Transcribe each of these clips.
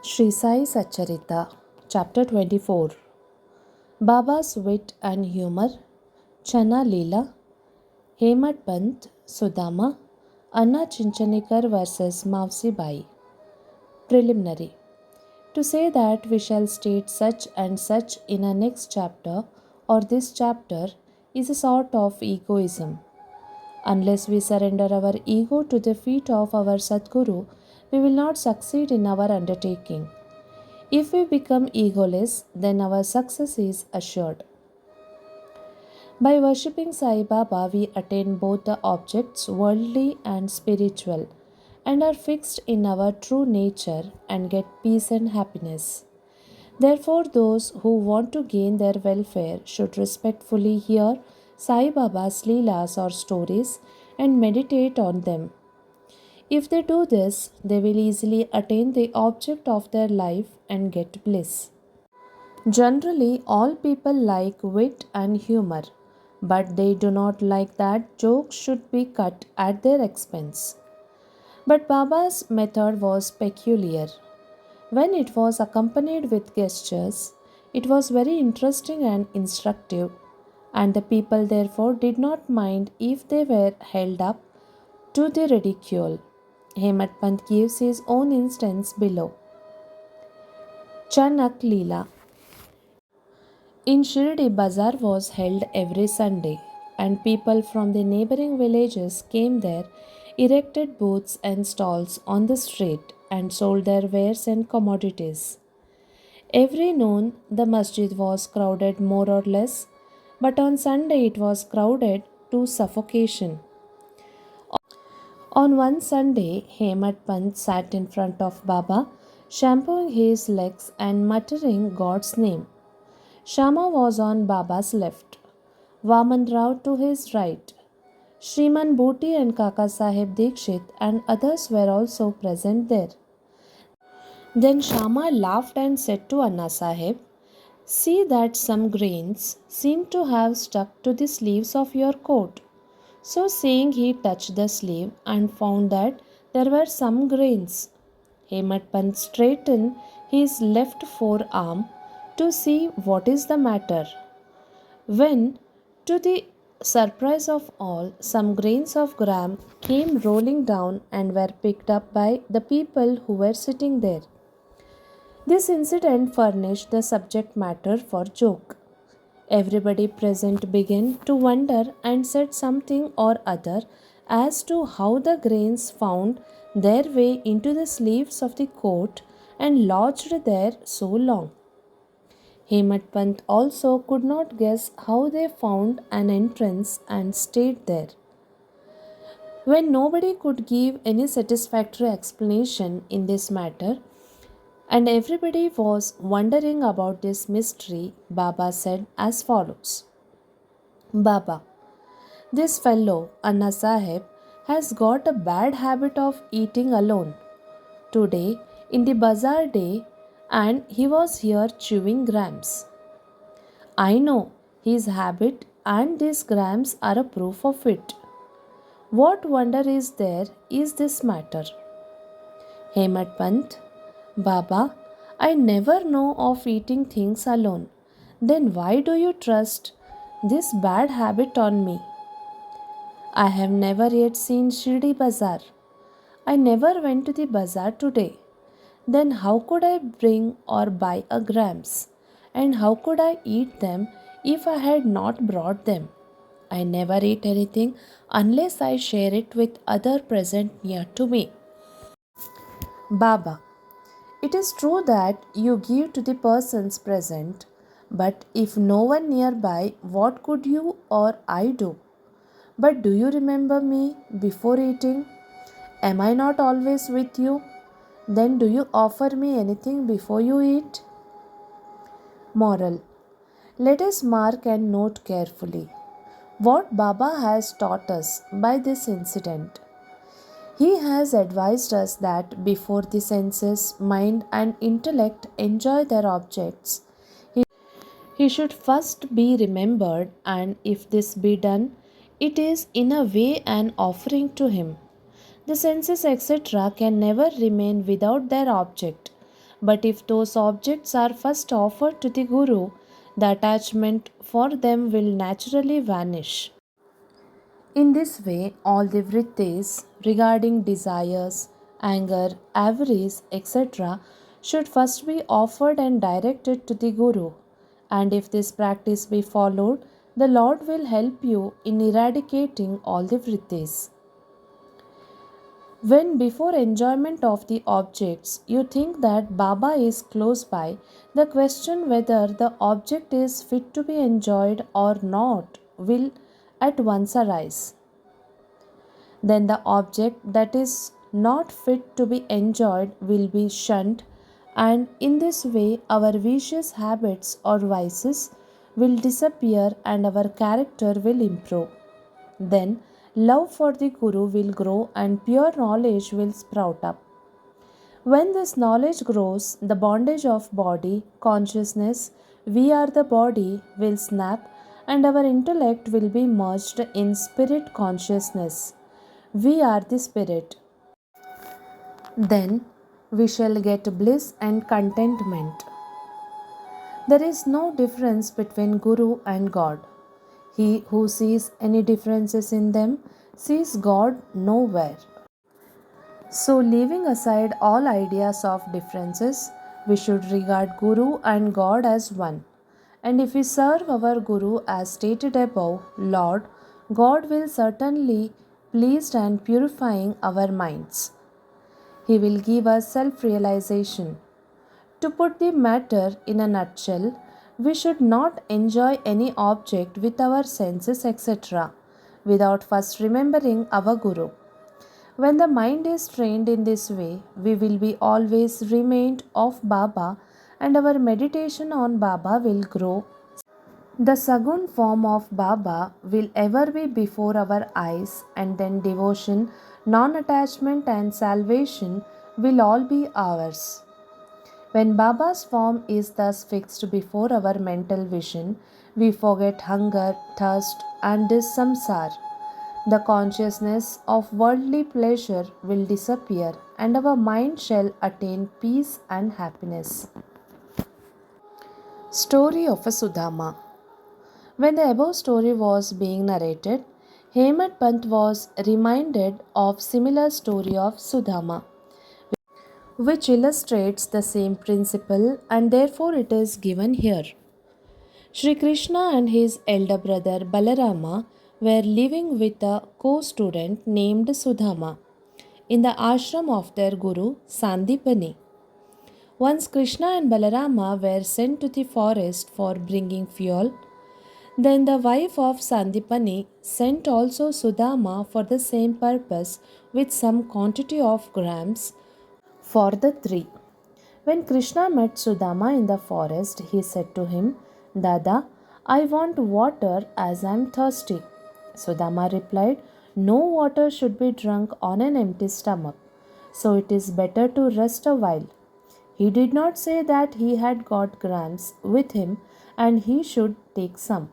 Shri Sai Satcharitra, Chapter 24. Baba's Wit and Humour, Chana, Leela, Hemadpant, Sudama, Chinchanikar versus Maushibai. Preliminary. To say that we shall state such and such in a next chapter or this chapter is a sort of egoism. Unless we surrender our ego to the feet of our Sadguru, we will not succeed in our undertaking. If we become egoless, then our success is assured. By worshipping Sai Baba, we attain both the objects, worldly and spiritual, and are fixed in our true nature and get peace and happiness. Therefore, those who want to gain their welfare should respectfully hear Sai Baba's Leelas or stories and meditate on them. If they do this, they will easily attain the object of their life and get bliss. Generally, all people like wit and humor, but they do not like that jokes should be cut at their expense. But Baba's method was peculiar. When it was accompanied with gestures, it was very interesting and instructive, and the people therefore did not mind if they were held up to the ridicule. Hemadpant gives his own instance below. Chana, Leela. In Shirdi, bazaar was held every Sunday, and people from the neighboring villages came there, erected booths and stalls on the street, and sold their wares and commodities. Every noon, the masjid was crowded more or less, but on Sunday it was crowded to suffocation. On one Sunday, Hemadpant sat in front of Baba, shampooing his legs and muttering God's name. Shama was on Baba's left, Vaman Rao to his right. Shriman Bhuti and Kaka Sahib Dikshit and others were also present there. Then Shama laughed and said to Anna Sahib, "See that some grains seem to have stuck to the sleeves of your coat." So saying, he touched the sleeve and found that there were some grains. Hemadpant straightened his left forearm to see what is the matter, when, to the surprise of all, some grains of gram came rolling down and were picked up by the people who were sitting there. This incident furnished the subject matter for joke. Everybody present began to wonder and said something or other as to how the grains found their way into the sleeves of the coat and lodged there so long. Hemadpant also could not guess how they found an entrance and stayed there. When nobody could give any satisfactory explanation in this matter, and everybody was wondering about this mystery, Baba said as follows. Baba, this fellow, Anna Sahib, has got a bad habit of eating alone. Today, in the bazaar day, and he was here chewing grams. I know his habit, and these grams are a proof of it. What wonder is there is this matter? Hemadpant, Baba, I never know of eating things alone. Then why do you trust this bad habit on me? I have never yet seen Shirdi Bazaar. I never went to the bazaar today. Then how could I bring or buy a grams? And how could I eat them if I had not brought them? I never eat anything unless I share it with other present near to me. Baba, it is true that you give to the persons present, but if no one nearby, what could you or I do? But do you remember me before eating? Am I not always with you? Then do you offer me anything before you eat? Moral. Let us mark and note carefully what Baba has taught us by this incident. He has advised us that before the senses, mind, and intellect enjoy their objects, he should first be remembered, and if this be done, it is in a way an offering to him. The senses, etc., can never remain without their object, But if those objects are first offered to the Guru, the attachment for them will naturally vanish. In this way, all the vrittis regarding desires, anger, avarice, etc., should first be offered and directed to the Guru. And if this practice be followed, the Lord will help you in eradicating all the vrittis. When before enjoyment of the objects you think that Baba is close by, the question whether the object is fit to be enjoyed or not will at once arise. Then the object that is not fit to be enjoyed will be shunned, and in this way our vicious habits or vices will disappear and our character will improve. Then love for the Guru will grow and pure knowledge will sprout up. When this knowledge grows, the bondage of body, consciousness, we are the body, will snap and our intellect will be merged in spirit consciousness. We are the spirit. Then we shall get bliss and contentment. There is no difference between Guru and God. He who sees any differences in them sees God nowhere. So, leaving aside all ideas of differences, we should regard Guru and God as one. And if we serve our Guru as stated above, Lord, God will certainly pleased and purifying our minds. He will give us self realization. To put the matter in a nutshell, we should not enjoy any object with our senses, etc., without first remembering our Guru. When the mind is trained in this way, we will be always remained of Baba and our meditation on Baba will grow. The Sagun form of Baba will ever be before our eyes, and then devotion, non attachment, and salvation will all be ours. When Baba's form is thus fixed before our mental vision, we forget hunger, thirst, and this samsar. The consciousness of worldly pleasure will disappear, and our mind shall attain peace and happiness. Story of a Sudama. When the above story was being narrated, Hemadpant was reminded of similar story of Sudama, which illustrates the same principle and therefore it is given here. Shri Krishna and his elder brother Balarama were living with a co-student named Sudama in the ashram of their guru Sandipani. Once Krishna and Balarama were sent to the forest for bringing fuel. Then the wife of Sandipani sent also Sudama for the same purpose with some quantity of grams for the three. When Krishna met Sudama in the forest, he said to him, Dada, I want water as I am thirsty. Sudama replied, No water should be drunk on an empty stomach, so it is better to rest a while. He did not say that he had got grams with him and he should take some.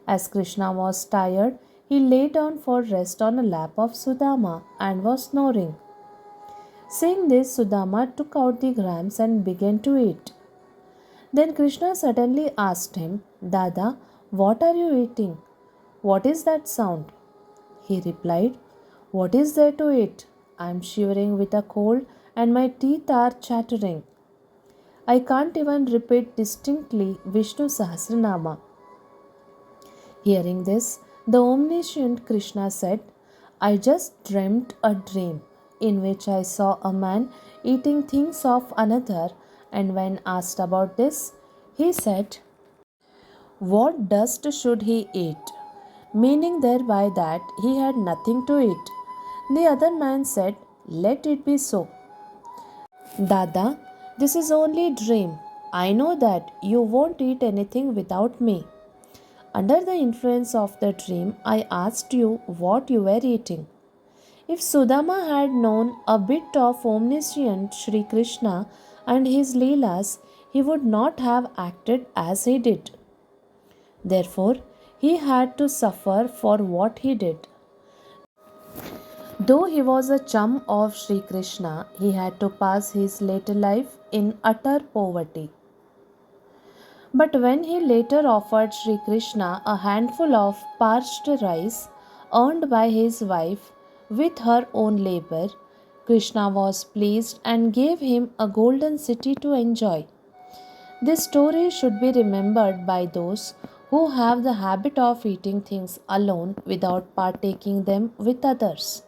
As Krishna was tired, he lay down for rest on a lap of Sudama and was snoring. Seeing this, Sudama took out the grams and began to eat. Then Krishna suddenly asked him, Dada, what are you eating? What is that sound? He replied, What is there to eat? I am shivering with a cold and my teeth are chattering. I can't even repeat distinctly Vishnu Sahasranama. Hearing this, the omniscient Krishna said, I just dreamt a dream in which I saw a man eating things of another, and when asked about this, he said, What dust should he eat? Meaning thereby that he had nothing to eat. The other man said, Let it be so. Dada, this is only dream. I know that you won't eat anything without me. Under the influence of the dream, I asked you what you were eating. If Sudama had known a bit of omniscient Shri Krishna and his Leelas, he would not have acted as he did. Therefore, he had to suffer for what he did. Though he was a chum of Shri Krishna, he had to pass his later life in utter poverty. But when he later offered Sri Krishna a handful of parched rice earned by his wife with her own labor, Krishna was pleased and gave him a golden city to enjoy. This story should be remembered by those who have the habit of eating things alone without partaking them with others.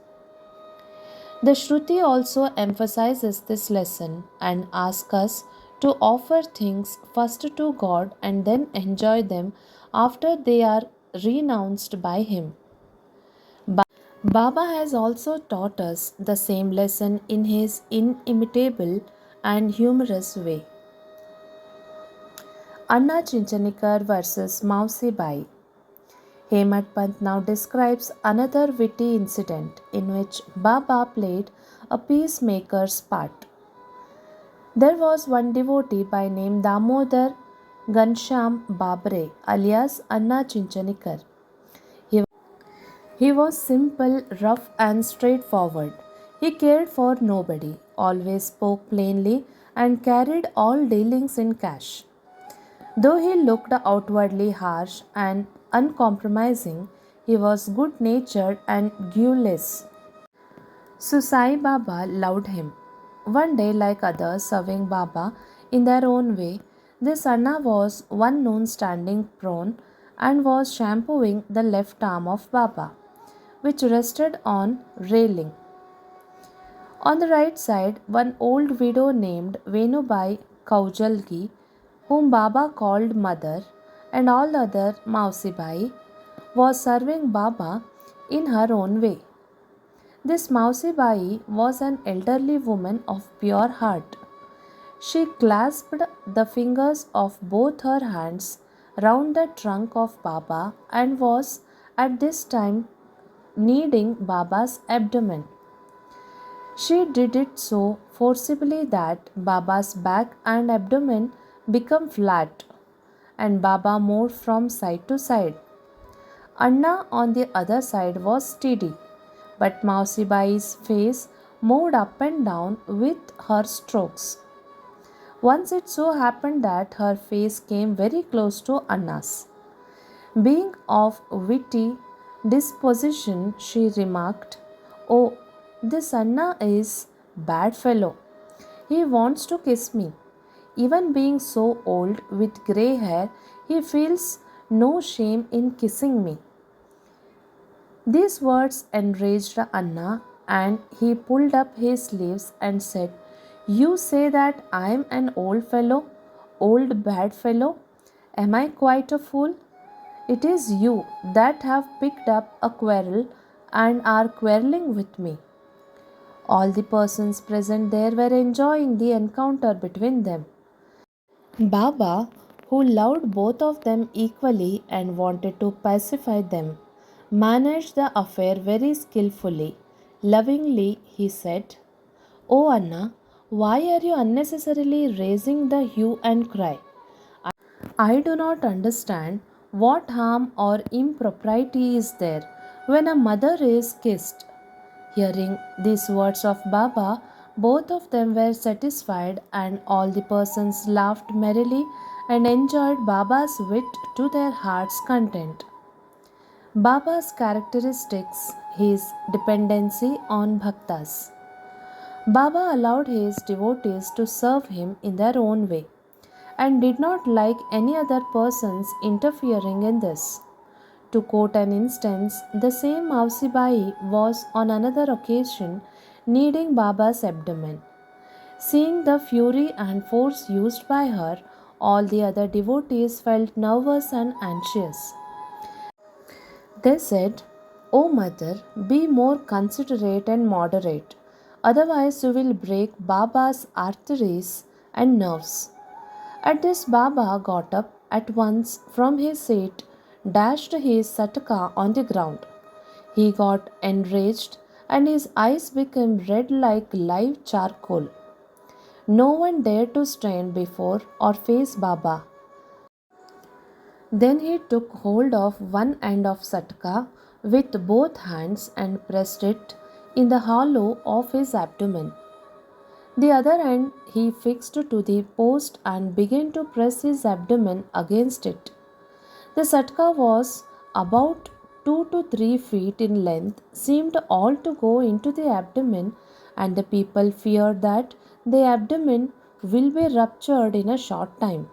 The Shruti also emphasizes this lesson and asks us to offer things first to God and then enjoy them after they are renounced by Him. Baba has also taught us the same lesson in his inimitable and humorous way. Anna Chinchanikar versus Maushibai. Hemadpant now describes another witty incident in which Baba played a peacemaker's part. There was one devotee by name Damodar Gansham Babre alias Anna Chinchanikar. He, he was simple, rough, and straightforward. He cared for nobody, always spoke plainly, and carried all dealings in cash. Though he looked outwardly harsh and uncompromising, he was good natured and guileless. So Sai Baba loved him. One day, like others serving Baba in their own way, this Anna was one noon standing prone and was shampooing the left arm of Baba, which rested on railing. On the right side, one old widow named Venubai Kaujalgi, whom Baba called mother, and all other Maushibai, was serving Baba in her own way. This Maushibai was an elderly woman of pure heart. She clasped the fingers of both her hands round the trunk of Baba and was at this time kneading Baba's abdomen. She did it so forcibly that Baba's back and abdomen became flat and Baba moved from side to side. Anna on the other side was steady, but Mausibai's face moved up and down with her strokes. Once it so happened that her face came very close to Anna's. Being of witty disposition, she remarked, "Oh, this Anna is bad fellow. He wants to kiss me. Even being so old with grey hair, he feels no shame in kissing me." These words enraged Anna, and he pulled up his sleeves and said, "You say that I am an old fellow, old bad fellow? Am I quite a fool? It is you that have picked up a quarrel and are quarrelling with me." All the persons present there were enjoying the encounter between them. Baba, who loved both of them equally and wanted to pacify them, managed the affair very skillfully. Lovingly, he said, "Oh Anna, why are you unnecessarily raising the hue and cry? I do not understand what harm or impropriety is there when a mother is kissed." Hearing these words of Baba, both of them were satisfied, and all the persons laughed merrily and enjoyed Baba's wit to their heart's content. Baba's characteristics, his dependency on bhaktas. Baba allowed his devotees to serve him in their own way and did not like any other persons interfering in this. To quote an instance, the same Maushibai was on another occasion kneading Baba's abdomen. Seeing the fury and force used by her, all the other devotees felt nervous and anxious. They said, "O mother, be more considerate and moderate, otherwise you will break Baba's arteries and nerves." At this, Baba got up at once from his seat, dashed his satka on the ground. He got enraged and his eyes became red like live charcoal. No one dared to stand before or face Baba. Then he took hold of one end of satka with both hands and pressed it in the hollow of his abdomen. The other hand he fixed to the post and began to press his abdomen against it. The satka was about 2 to 3 feet in length, seemed all to go into the abdomen, and the people feared that the abdomen will be ruptured in a short time.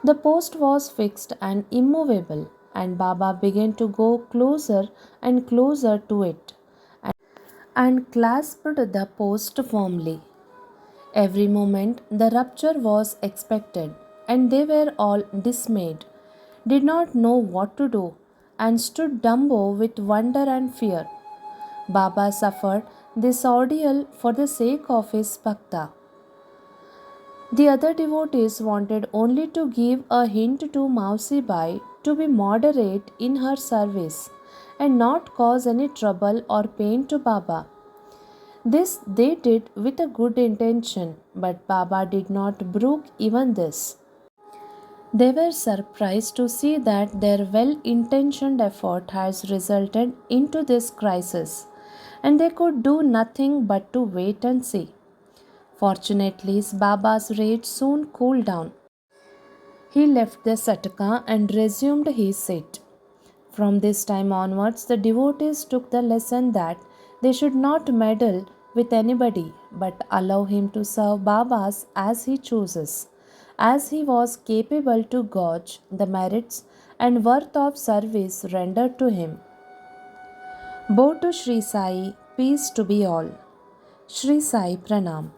The post was fixed and immovable, and Baba began to go closer and closer to it and clasped the post firmly. Every moment the rupture was expected, and they were all dismayed, did not know what to do, and stood dumbo with wonder and fear. Baba suffered this ordeal for the sake of his bhakta. The other devotees wanted only to give a hint to Maushibai to be moderate in her service and not cause any trouble or pain to Baba. This they did with a good intention, but Baba did not brook even this. They were surprised to see that their well-intentioned effort has resulted into this crisis, and they could do nothing but to wait and see. Fortunately, Baba's rage soon cooled down. He left the Satka and resumed his seat. From this time onwards, the devotees took the lesson that they should not meddle with anybody but allow him to serve Babas as he chooses, as he was capable to gauge the merits and worth of service rendered to him. Bow to Shri Sai, peace to be all. Shri Sai Pranam.